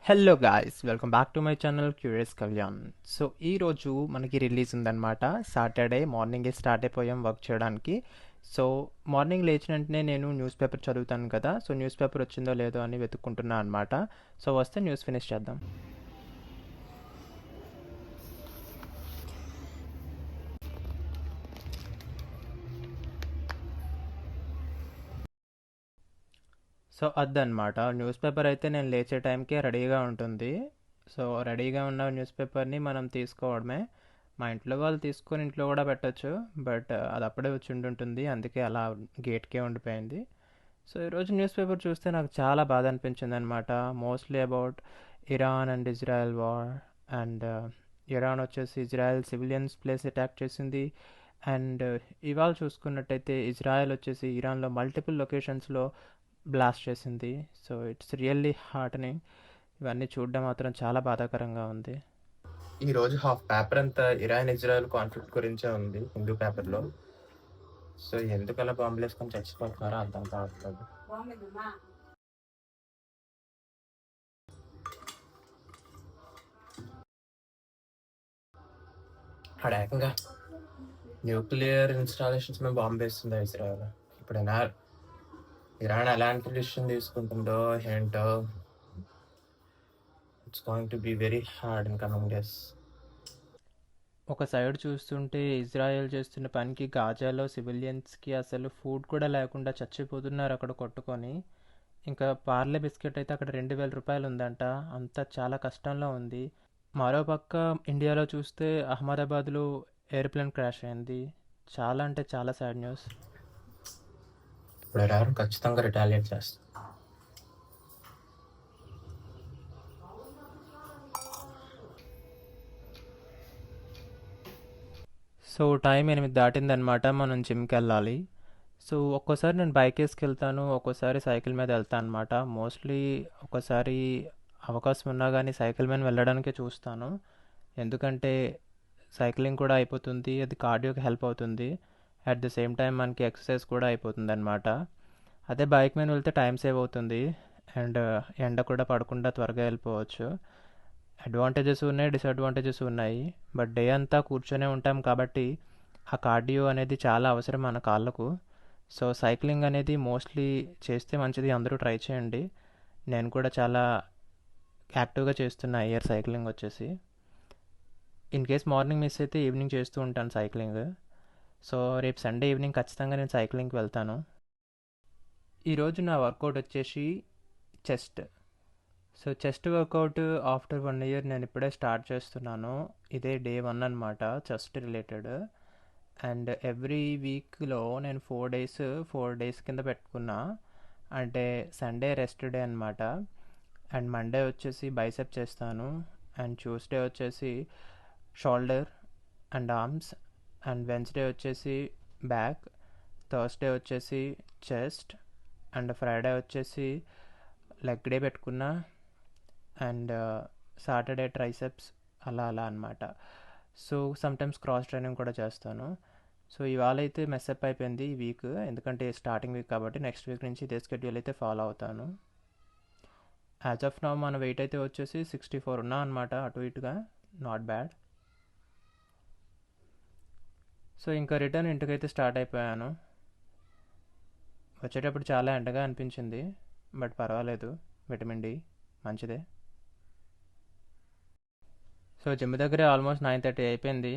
Hello guys, welcome back to my channel curious Kalyan. So ఈరోజు మనకి release ఉందన్నమాట. Saturday మార్నింగే స్టార్ట్ అయిపోయాం వర్క్ చేయడానికి. సో మార్నింగ్ లేచిన వెంటనే నేను న్యూస్ పేపర్ చదువుతాను కదా, సో న్యూస్ పేపర్ వచ్చిందో లేదో అని వెతుక్కుంటున్నాను అనమాట. సో వస్తే న్యూస్ ఫినిష్ చేద్దాం. సో అదనమాట న్యూస్ పేపర్ అయితే నేను లేచే టైంకే రెడీగా ఉంటుంది. సో రెడీగా ఉన్న న్యూస్ పేపర్ని మనం తీసుకోవడమే. మా ఇంట్లో వాళ్ళు తీసుకొని ఇంట్లో కూడా పెట్టచ్చు, బట్ అది అప్పుడే వచ్చి ఉంటుంటుంది, అందుకే అలా గేట్కే ఉండిపోయింది. సో ఈరోజు న్యూస్ పేపర్ చూస్తే నాకు చాలా బాధ అనిపించింది అనమాట. Mostly about Iran and Israel war. And Iran వచ్చేసి ఇజ్రాయెల్ సివిలియన్స్ ప్లేస్ అటాక్ చేసింది. అండ్ ఇవాళ చూసుకున్నట్టయితే ఇజ్రాయెల్ వచ్చేసి ఇరాన్లో మల్టిపుల్ లొకేషన్స్లో బ్లాస్ట్ చేసింది. So it's really heartening. ఇవన్నీ చూడడం మాత్రం చాలా బాధాకరంగా ఉంది. ఈ రోజు హాఫ్ పేపర్ అంతా ఇరాన్ ఇజ్రాయెల్ కాన్ఫ్లిక్ట్ గురించే ఉంది హిందూ పేపర్లో. సో ఎందుకలా బాంబులు వేసుకొని చచ్చిపోతున్నారో అర్థం కావట్లేదు. అక్కడ ఏకంగా న్యూక్లియర్ ఇన్స్టాలేషన్స్ మీద బాంబు వేస్తుంది ఇజ్రాయెల్. ఇప్పుడు ఇరాన్ ఎలాంటి డిసిషన్ తీసుకుంటుందో ఏంటో. It's going to be very hard in coming days. ఒక సైడ్ చూస్తుంటే ఇజ్రాయెల్ చేస్తున్న పనికి గాజాలో సివిలియన్స్కి అసలు ఫుడ్ కూడా లేకుండా చచ్చిపోతున్నారు అక్కడ కొట్టుకొని. ఇంకా పార్లే బిస్కెట్ అయితే అక్కడ 2,000 రూపాయలు ఉందంట. అంతా చాలా కష్టంలో ఉంది. మరోపక్క ఇండియాలో చూస్తే అహ్మదాబాద్లో ఎయిర్ప్లేన్ క్రాష్ అయింది. చాలా అంటే చాలా సాడ్ న్యూస్. ఇప్పుడు ఇరాన్ ఖచ్చితంగా రిటాలియేట్ చేస్తారు. సో టైం 8 దాటిందనమాట, మనం జిమ్కి వెళ్ళాలి. సో ఒక్కోసారి నేను బైక్ వేసుకెళ్తాను, ఒక్కోసారి సైకిల్ మీద వెళ్తాను అనమాట. మోస్ట్లీ ఒక్కోసారి అవకాశం ఉన్నా కానీ సైకిల్ మీద వెళ్ళడానికే చూస్తాను. ఎందుకంటే సైక్లింగ్ కూడా అయిపోతుంది, అది కార్డియోకి హెల్ప్ అవుతుంది. అట్ ద సేమ్ టైం మనకి ఎక్సర్సైజ్ కూడా అయిపోతుంది అనమాట. అదే బైక్ మీద వెళ్తే టైం సేవ్ అవుతుంది, అండ్ ఎండ కూడా పడకుండా త్వరగా వెళ్ళిపోవచ్చు. అడ్వాంటేజెస్ ఉన్నాయి, డిసడ్వాంటేజెస్ ఉన్నాయి. బట్ డే అంతా కూర్చొనే ఉంటాం కాబట్టి ఆ కార్డియో అనేది చాలా అవసరం మన కాళ్ళకు. సో సైక్లింగ్ అనేది మోస్ట్లీ చేస్తే మంచిది, అందరూ ట్రై చేయండి. నేను కూడా చాలా యాక్టివ్గా చేస్తున్నా ఇయర్ సైక్లింగ్ వచ్చేసి. ఇన్ కేస్ మార్నింగ్ మిస్ అయితే ఈవినింగ్ చేస్తూ ఉంటాను సైక్లింగ్. సో రేపు సండే ఈవినింగ్ ఖచ్చితంగా నేను సైక్లింగ్కి వెళ్తాను. ఈరోజు నా వర్కౌట్ వచ్చేసి chest. So chest workout after 1 year నేను ఇప్పుడే స్టార్ట్ చేస్తున్నాను. ఇదే డే 1 అనమాట చెస్ట్ రిలేటెడ్. అండ్ ఎవ్రీ వీక్లో నేను 4 డేస్ కింద పెట్టుకున్నా. అంటే సండే రెస్ట్ డే అనమాట. అండ్ మండే వచ్చేసి బైసెప్ చేస్తాను. అండ్ ట్యూస్డే వచ్చేసి shoulder and arms. And Wednesday వచ్చేసి బ్యాక్. థర్స్డే వచ్చేసి చెస్ట్. అండ్ ఫ్రైడే వచ్చేసి లెగ్ డే పెట్టుకున్నా. అండ్ సాటర్డే ట్రైసెప్స్, అలా అలా అనమాట. సో సమ్టైమ్స్ క్రాస్ ట్రైనింగ్ కూడా చేస్తాను. సో ఇవాళ అయితే మెస్అప్ అయిపోయింది ఈ వీక్, ఎందుకంటే స్టార్టింగ్ వీక్ కాబట్టి. నెక్స్ట్ వీక్ నుంచి ఇదే స్కెడ్యూల్ అయితే ఫాలో అవుతాను. యాజ్ ఆఫ్ నౌ మన వెయిట్ అయితే వచ్చేసి 64 ఉన్నా అనమాట, అటు ఇటుగా. Not bad. సో ఇంకా రిటర్న్ ఇంటికైతే స్టార్ట్ అయిపోయాను. వచ్చేటప్పుడు చాలా ఎండగా అనిపించింది, బట్ పర్వాలేదు, విటమిన్ డి మంచిదే. సో జిమ్ దగ్గరే ఆల్మోస్ట్ 9:30 అయిపోయింది.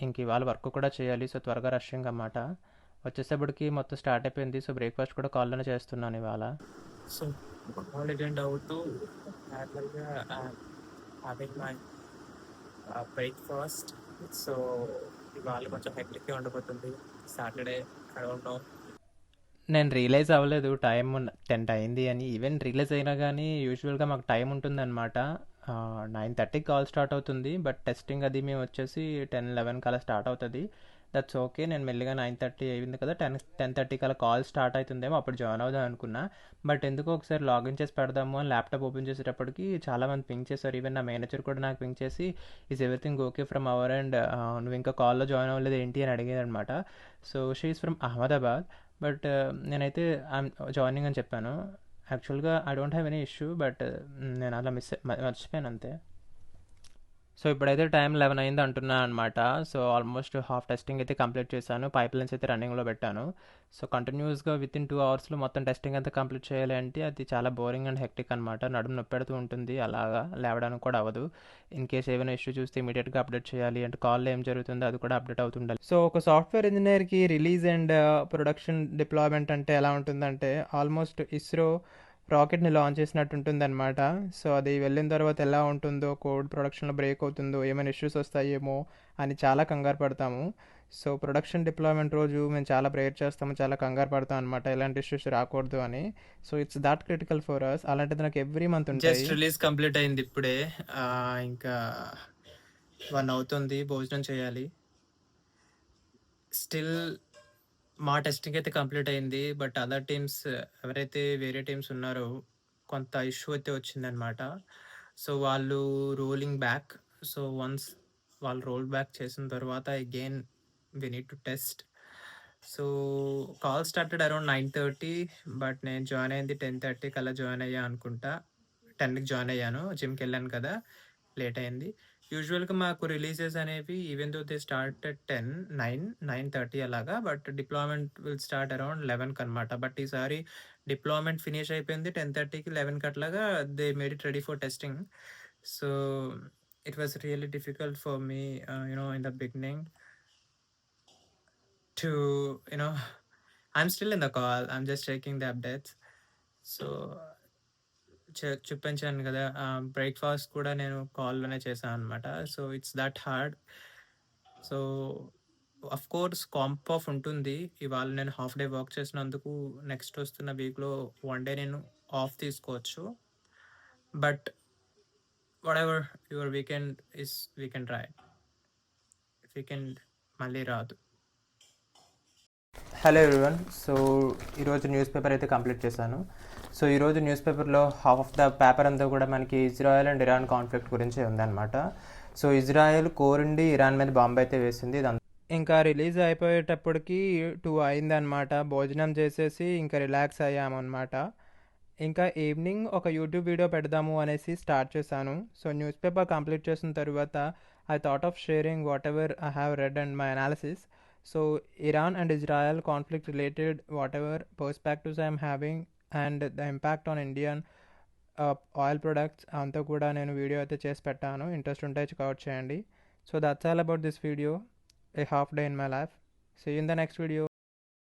ఇంక ఇవాళ వర్క్ కూడా చేయాలి, సో త్వరగా రషింగ్ అన్నమాట. వచ్చేసేపటికి మొత్తం స్టార్ట్ అయిపోయింది. సో బ్రేక్ఫాస్ట్ కూడా కాల్లోనే చేస్తున్నాను ఇవాళ. సో కాల్ అటెండ్ అవుతూ నార్మల్గా హ్యావింగ్ మై బ్రేక్ఫాస్ట్. సో ఇవాళ కొంచెం హెక్టిక్గా ఉండిపోతుంది. Saturday I don't know. నేను రియలైజ్ అవ్వలేదు టైం 10 అయింది అని. ఈవెన్ రియలైజ్ అయినా కానీ యూజువల్గా మాకు టైం ఉంటుందన్నమాట. 9:30 కాల్ స్టార్ట్ అవుతుంది, బట్ టెస్టింగ్ అది మేము వచ్చేసి 10-11 కలా స్టార్ట్ అవుతుంది. That's okay. నేను మెల్లిగా 9:30 అయింది కదా, 10:30 కలా కాల్ స్టార్ట్ అవుతుందేమో, అప్పుడు జాయిన్ అవుదాం అనుకున్నా. బట్ ఎందుకో ఒకసారి లాగిన్ చేసి పెడదాము అని ల్యాప్టాప్ ఓపెన్ చేసేటప్పటికి చాలామంది పింక్ చేశారు. ఈవెన్ నా మేనేజర్ కూడా నాకు పింక్ చేసి, is everything okay from our and, నువ్వు ఇంకా కాల్లో జాయిన్ అవ్వలేదు ఏంటి అని అడిగేది అనమాట. So she is from Ahmedabad. But నేనైతే ఐఎమ్ జాయినింగ్ అని చెప్పాను. యాక్చువల్గా I don't have any issue, but నేను అలా మర్చిపోయాను అంతే. సో ఇప్పుడైతే టైం 11 అయింది అంటున్నా అనమాట. సో ఆల్మోస్ట్ హాఫ్ టెస్టింగ్ అయితే కంప్లీట్ చేశాను, పైప్ లైన్స్ అయితే రన్నింగ్లో పెట్టాను. సో కంటిన్యూస్గా విత్ ఇన్ 2 అవర్స్లో మొత్తం టెస్టింగ్ అంతా కంప్లీట్ చేయాలి అంటే అది చాలా బోరింగ్ అండ్ హెక్టిక్ అనమాట. నడుము నొప్పి పెడుతూ ఉంటుంది, అలాగా లేవడానికి కూడా అవ్వదు. ఇన్ కేస్ ఏమైనా ఇష్యూ చూస్తే ఇమీడియట్గా అప్డేట్ చేయాలి, అంటే కాల్లో ఏం జరుగుతుందో అది కూడా అప్డేట్ అవుతుండాలి. సో ఒక సాఫ్ట్వేర్ ఇంజనీర్కి రిలీజ్ అండ్ ప్రొడక్షన్ డిప్లాయ్మెంట్ అంటే ఎలా ఉంటుందంటే ఆల్మోస్ట్ ఇస్రో రాకెట్ని లాంచ్ చేసినట్టు ఉంటుందన్నమాట. సో అది వెళ్ళిన తర్వాత ఎలా ఉంటుందో, కోడ్ ప్రొడక్షన్లో బ్రేక్ అవుతుందో, ఏమైనా ఇష్యూస్ వస్తాయేమో అని చాలా కంగారు పడతాము. సో ప్రొడక్షన్ డిప్లాయ్మెంట్ రోజు మేము చాలా ప్రేయర్ చేస్తాము, చాలా కంగారు పడతాం అనమాట, ఎలాంటి ఇష్యూస్ రాకూడదు అని. So it's that critical for us. అలాంటిది నాకు ఎవ్రీ మంత్ ఉంటాయి. జస్ట్ రిలీజ్ కంప్లీట్ అయింది ఇప్పుడే. ఇంకా 1 అవుతుంది, భోజనం చేయాలి. స్టిల్ మా టెస్టింగ్ అయితే కంప్లీట్ అయింది, బట్ అదర్ టీమ్స్ ఎవరైతే వేరే టీమ్స్ ఉన్నారో కొంత ఇష్యూ అయితే వచ్చిందనమాట. సో వాళ్ళు రోలింగ్ బ్యాక్. సో వన్స్ వాళ్ళు రోల్ బ్యాక్ చేసిన తర్వాత again we need to test. So call started around 9:30, but నేను జాయిన్ అయింది 10:30 కల్లా జాయిన్ అయ్యా అనుకుంటా. 10కి జాయిన్ అయ్యాను, జిమ్కి వెళ్ళాను కదా, లేట్ అయింది. యూజువల్గా మాకు రిలీజెస్ అనేవి even though they start at 9:30 అలాగా, but deployment will start around 11కి అనమాట. బట్ ఈసారి డిప్లాయ్మెంట్ ఫినిష్ అయిపోయింది 10:30కి, 11కి అట్లాగా they made it ready for testing. So it was really difficult for me in the beginning to I'm still in the call, I'm just checking the updates. So చూపించాను కదా, breakfast కూడా నేను కాల్లోనే చేశాను అనమాట. So it's that hard. So of course comp off ఉంటుంది. ఇవాళ నేను హాఫ్ డే వర్క్ చేసినందుకు నెక్స్ట్ వస్తున్న వీక్లో 1 డే నేను ఆఫ్ తీసుకోవచ్చు. But whatever your weekend is weekend right, weekend మళ్ళీ రాదు. Hello everyone. సో ఈరోజు న్యూస్ పేపర్ అయితే కంప్లీట్ చేశాను. సో ఈరోజు న్యూస్ పేపర్లో హాఫ్ ఆఫ్ ద పేపర్ అంతా కూడా మనకి ఇజ్రాయెల్ అండ్ ఇరాన్ కాన్ఫ్లిక్ట్ గురించి ఉందన్నమాట. సో ఇజ్రాయెల్ కోరుండి ఇరాన్ మీద బాంబు అయితే వేసింది. ఇంకా రిలీజ్ అయిపోయేటప్పటికి 2 అయిందనమాట. భోజనం చేసేసి ఇంకా రిలాక్స్ అయ్యామన్నమాట. ఇంకా ఈవినింగ్ ఒక యూట్యూబ్ వీడియో పెడదాము అనేసి స్టార్ట్ చేశాను. సో న్యూస్ పేపర్ కంప్లీట్ చేసిన తర్వాత I thought of sharing what ever I have read and my analysis. So Iran and Israel conflict related whatever perspectives I am having and the impact on Indian oil products అంతా కూడా నేను video అయితే చేసి పెట్టాను. Interest ఉంటే checkout చేయండి. So that's all about this video, a half day in my life. See you in the next video.